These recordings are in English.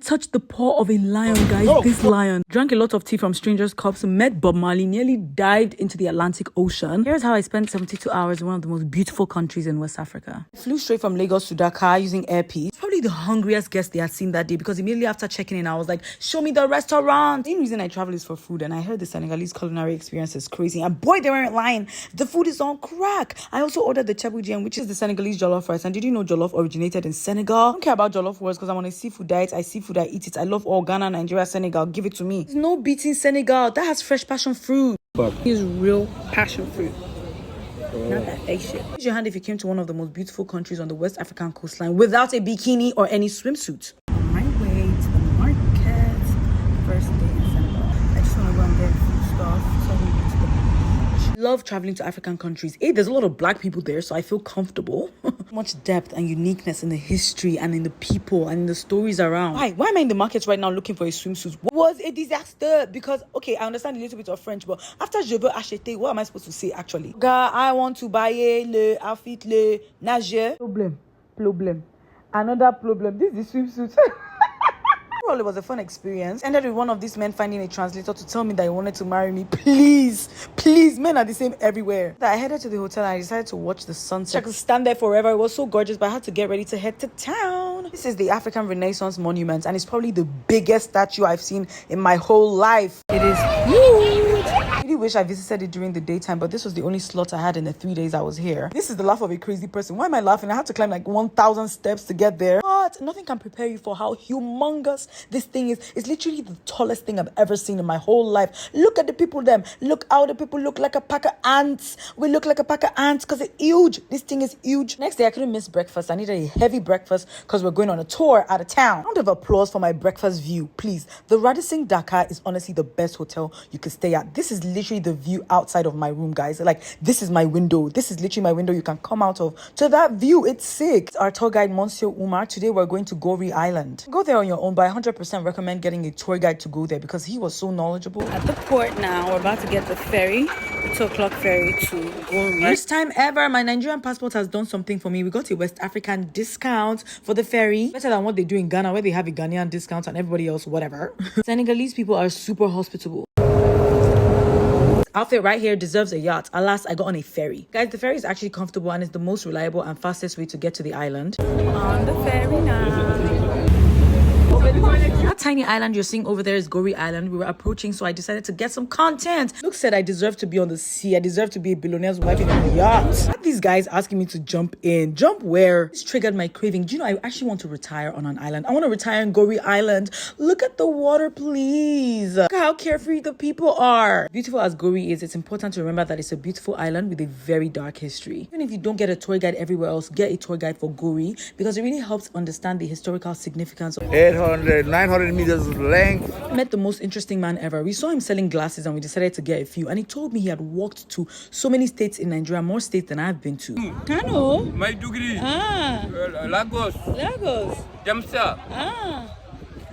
touched the paw of a lion, guys. This lion drank a lot of tea from strangers' cups, met Bob Marley, nearly dived into the Atlantic Ocean. Here's how I spent 72 hours in one of the most beautiful countries in West Africa. I flew straight from Lagos to Dakar using Airpeace. Probably the hungriest guest they had seen that day, because immediately after checking in, I was like, show me the restaurant. The main reason I travel is for food, and I heard the Senegalese culinary experience is crazy. And boy, they weren't lying. The food is on crack. I also ordered the chebujian, which is the Senegalese jollof rice. And did you know jollof originated in Senegal? I don't care about jollof words because I'm on a seafood diet. I see food, I eat it. I love all Ghana, Nigeria, Senegal. Give it to me. There's no beating Senegal. That has fresh passion fruit. Here's real passion fruit. Not that fake shit. Raise your hand if you came to one of the most beautiful countries on the West African coastline without a bikini or any swimsuit. On my way to the market. First day in Senegal. I just want to go and get food stuff so I can go to the beach. Love traveling to African countries. There's a lot of black people there, so I feel comfortable. Much depth and uniqueness in the history and in the people and in the stories around. Why am I in the market right now looking for a swimsuit? What was a disaster? Because, okay, I understand a little bit of French, but after je veux acheter, what am I supposed to say actually? I want to buy le outfit, le nageur. Problem. Another problem. This is the swimsuit. Well, it was a fun experience. Ended with one of these men finding a translator to tell me that he wanted to marry me. Please, men are the same everywhere. I headed to the hotel and I decided to watch the sunset. I could stand there forever. It was so gorgeous, but I had to get ready to head to town. This is the African Renaissance Monument, and it's probably the biggest statue I've seen in my whole life. It is huge. I really wish I visited it during the daytime, but this was the only slot I had in the 3 days I was here. This is the laugh of a crazy person. Why am I laughing? I had to climb like 1,000 steps to get there. But nothing can prepare you for how humongous this thing is. It's literally the tallest thing I've ever seen in my whole life. Look at the people them. Look how the people look like a pack of ants. We look like a pack of ants because it's huge. This thing is huge. Next day, I couldn't miss breakfast. I needed a heavy breakfast because we're going on a tour out of town. Round of applause for my breakfast view, please. The Radisson Dakar is honestly the best hotel you could stay at. This is literally the view outside of my room, guys. Like, this is my window. This is literally my window you can come out of. To that view, it's sick. Our tour guide, Monsieur Umar. Today, we're going to GOREE Island. Go there on your own, but I 100% recommend getting a tour guide to go there because he was so knowledgeable. At the port now, we're about to get the ferry, the 2 o'clock ferry to GOREE. First time ever, my Nigerian passport has done something for me. We got a West African discount for the ferry. Better than what they do in Ghana, where they have a Ghanaian discount and everybody else, whatever. Senegalese people are super hospitable. Outfit right here deserves a yacht. Alas, I got on a ferry. Guys, the ferry is actually comfortable and it's the most reliable and fastest way to get to the island. On the ferry now. That tiny island you're seeing over there is GOREE Island. We were approaching, so I decided to get some content. Luke said I deserve to be on the sea. I deserve to be a billionaire's wife in a yacht. I had these guys asking me to jump in. Jump where? This triggered my craving. Do you know, I actually want to retire on an island. I want to retire in GOREE Island. Look at the water, please. Look how carefree the people are. Beautiful as GOREE is, it's important to remember that it's a beautiful island with a very dark history. Even if you don't get a tour guide everywhere else, get a tour guide for GOREE because it really helps understand the historical significance of 800, 900 meters length. I met the most interesting man ever. We saw him selling glasses and we decided to get a few. And he told me he had walked to so many states in Nigeria, more states than I've been to. Kano? Maiduguri. Lagos. Jamsa.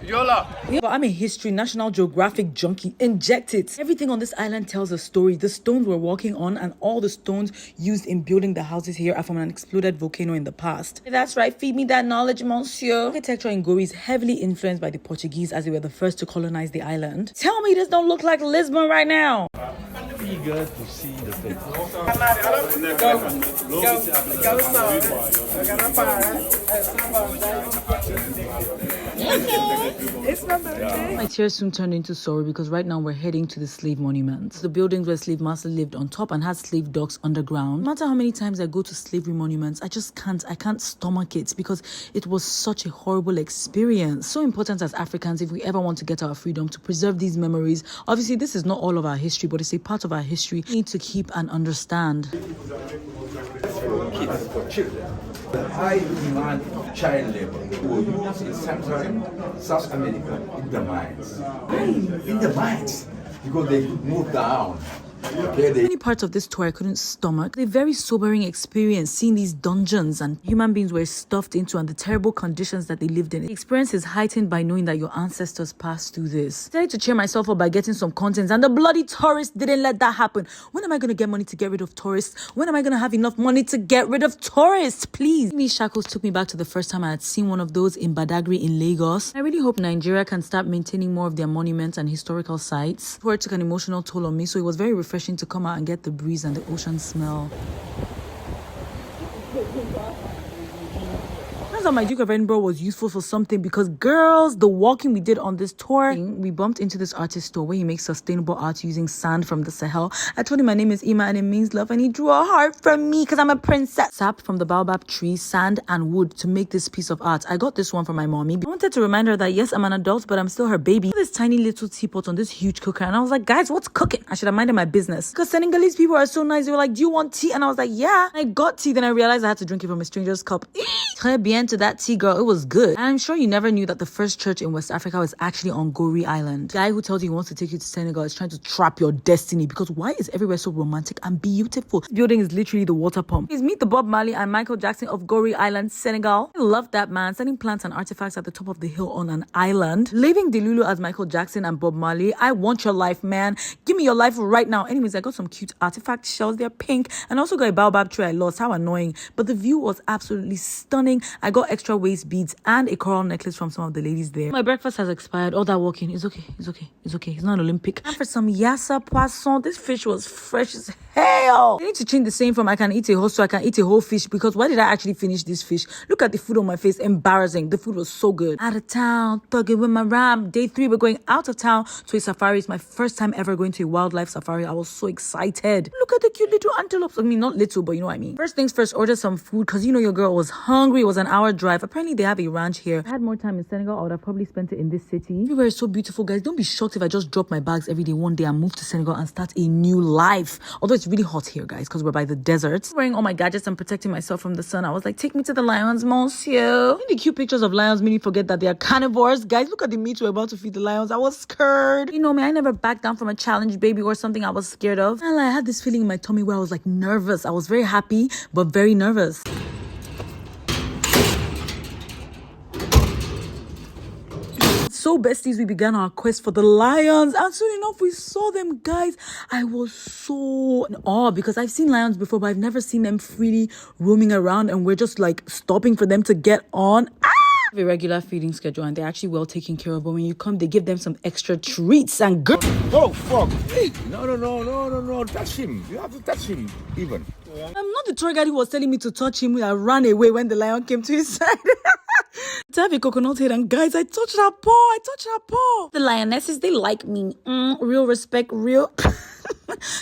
Yola. But I'm a history, National Geographic junkie. Inject it. Everything on this island tells a story. The stones we're walking on and all the stones used in building the houses here are from an exploded volcano in the past. That's right. Feed me that knowledge, monsieur. Architecture in GOREE is heavily influenced by the Portuguese as they were the first to colonize the island. Tell me this don't look like Lisbon right now. Eager to see the place. My tears soon turned into sorrow because right now we're heading to the slave monument. The buildings where slave masters lived on top and had slave docks underground. No matter how many times I go to slavery monuments, I can't stomach it because it was such a horrible experience. So important as Africans, if we ever want to get our freedom, to preserve these memories. Obviously, this is not all of our history, but it's a part of our history we need to keep and understand. Kids, for children. The high demand of child labor were used in Central and South America in the mines. In the mines, because they could move down Okay, Many parts of this tour I couldn't stomach. A very sobering experience seeing these dungeons and human beings were stuffed into and the terrible conditions that they lived in. The experience is heightened by knowing that your ancestors passed through this. I decided to cheer myself up by getting some contents and the bloody tourists didn't let that happen. When am I going to get money to get rid of tourists? When am I going to have enough money to get rid of tourists? Please. These shackles took me back to the first time I had seen one of those in Badagry in Lagos. I really hope Nigeria can start maintaining more of their monuments and historical sites. The tour took an emotional toll on me, so it was very refreshing to come out and get the breeze and the ocean smell. Turns out my Duke of Edinburgh was useful for something because, girls, the walking we did on this tour, we bumped into this artist store where he makes sustainable art using sand from the Sahel. I told him my name is Ima and it means love, and he drew a heart from me because I'm a princess. Sap from the baobab tree, sand and wood to make this piece of art. I got this one for my mommy. I wanted to remind her that yes, I'm an adult, but I'm still her baby. This tiny little teapot on this huge cooker, and I was like, guys, what's cooking? I should have minded my business because Senegalese people are so nice. They were like, do you want tea? And I was like, yeah. I got tea, then I realized I had to drink it from a stranger's cup. Très bien to that tea, girl. It was good. And I'm sure you never knew that the first church in West Africa was actually on GOREE Island. The guy who tells you he wants to take you to Senegal is trying to trap your destiny because why is everywhere so romantic and beautiful? This building is literally the water pump. Please meet the Bob Marley and Michael Jackson of GOREE Island, Senegal. I love that man, setting plants and artifacts at the top of the hill on an island. Leaving Delulu as Michael Jackson and Bob Marley. I want your life, man. Give me your life right now. Anyways, I got some cute artifact shells. They're pink. And I also got a baobab tree I lost. How annoying. But the view was absolutely stunning. I got extra waist beads and a coral necklace from some of the ladies there. My breakfast has expired. All that walking is okay. It's okay. It's okay. It's not Olympic. And for some yassa poisson, this fish was fresh as hell. I need to change the saying from I can eat a whole so I can eat a whole fish, because why did I actually finish this fish? Look at the food on my face. Embarrassing. The food was so good. Out of town, thugging with my ram. Day 3, we're going out of town to a safari. It's my first time ever going to a wildlife safari. I was so excited. Look at the cute little antelopes. I mean, not little, but you know what I mean. First things first, order some food because you know your girl was hungry. It was an hour drive. Apparently they have a ranch here. If I had more time in Senegal, I would have probably spent it in this city. Everywhere is so beautiful, guys. Don't be shocked if I just drop my bags every day one day and move to Senegal and start a new life. Although it's really hot here, guys, because we're by the desert. Wearing all my gadgets and protecting myself from the sun. I was like, take me to the lions, monsieur. The cute pictures of lions made me forget that they are carnivores. Guys, look at the meat we're about to feed the lions. I was scared. You know me, I never backed down from a challenge baby or something I was scared of. And I had this feeling in my tummy where I was like nervous. I was very happy, but very nervous. So besties, we began our quest for the lions, and soon enough we saw them, guys. I was so in awe because I've seen lions before, but I've never seen them freely roaming around, and we're just like stopping for them to get on. Have a regular feeding schedule and they're actually well taken care of, but when you come they give them some extra treats and good. Oh, fuck. Hey, no. Touch him. You have to touch him, even. I'm not the tour guide who was telling me to touch him. I ran away when the lion came to his side. To have a coconut head, and guys, I touched her paw. The lionesses, they like me. Real respect, real.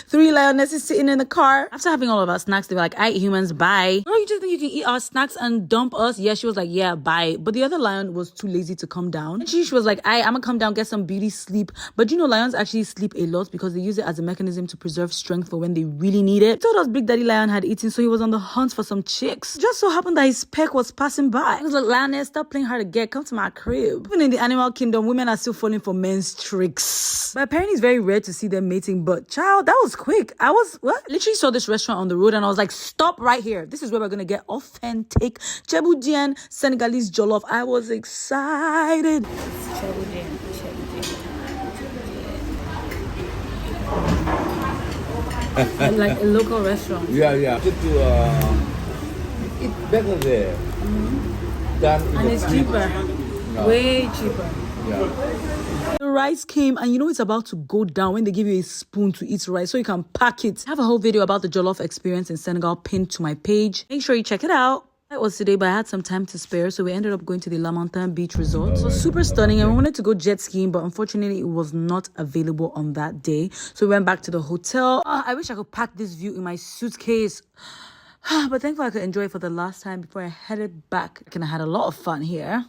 3 lionesses sitting in the car. After having all of our snacks, they were like, "Aight, humans, bye." Girl, you just think you can eat our snacks and dump us? Yeah, she was like, yeah, bye. But the other lion was too lazy to come down. And she was like, I'm gonna come down, get some beauty sleep. But you know, lions actually sleep a lot because they use it as a mechanism to preserve strength for when they really need it. He told us Big Daddy Lion had eaten, so he was on the hunt for some chicks. Just so happened that his peck was passing by. He was like, "Lioness, stop playing hard to get. Come to my crib." Even in the animal kingdom, women are still falling for men's tricks. But apparently it's very rare to see them mating. But child, that was quick. I was literally saw this restaurant on the road and I was like, stop right here. This is where we're gonna get authentic Djiboudian Senegalese jollof. I was excited. Like a local restaurant. Yeah. Just to eat better there. And it's cheaper. No. Way cheaper. Yeah. The rice came and you know it's about to go down when they give you a spoon to eat rice so you can pack it. I have a whole video about the jollof experience in Senegal pinned to my page. Make sure you check it out. That was today, but I had some time to spare, so we ended up going to the La Montagne Beach Resort. It was super stunning and we wanted to go jet skiing, but unfortunately it was not available on that day. So we went back to the hotel. I wish I could pack this view in my suitcase. But thankfully I could enjoy it for the last time before I headed back. And I had a lot of fun here.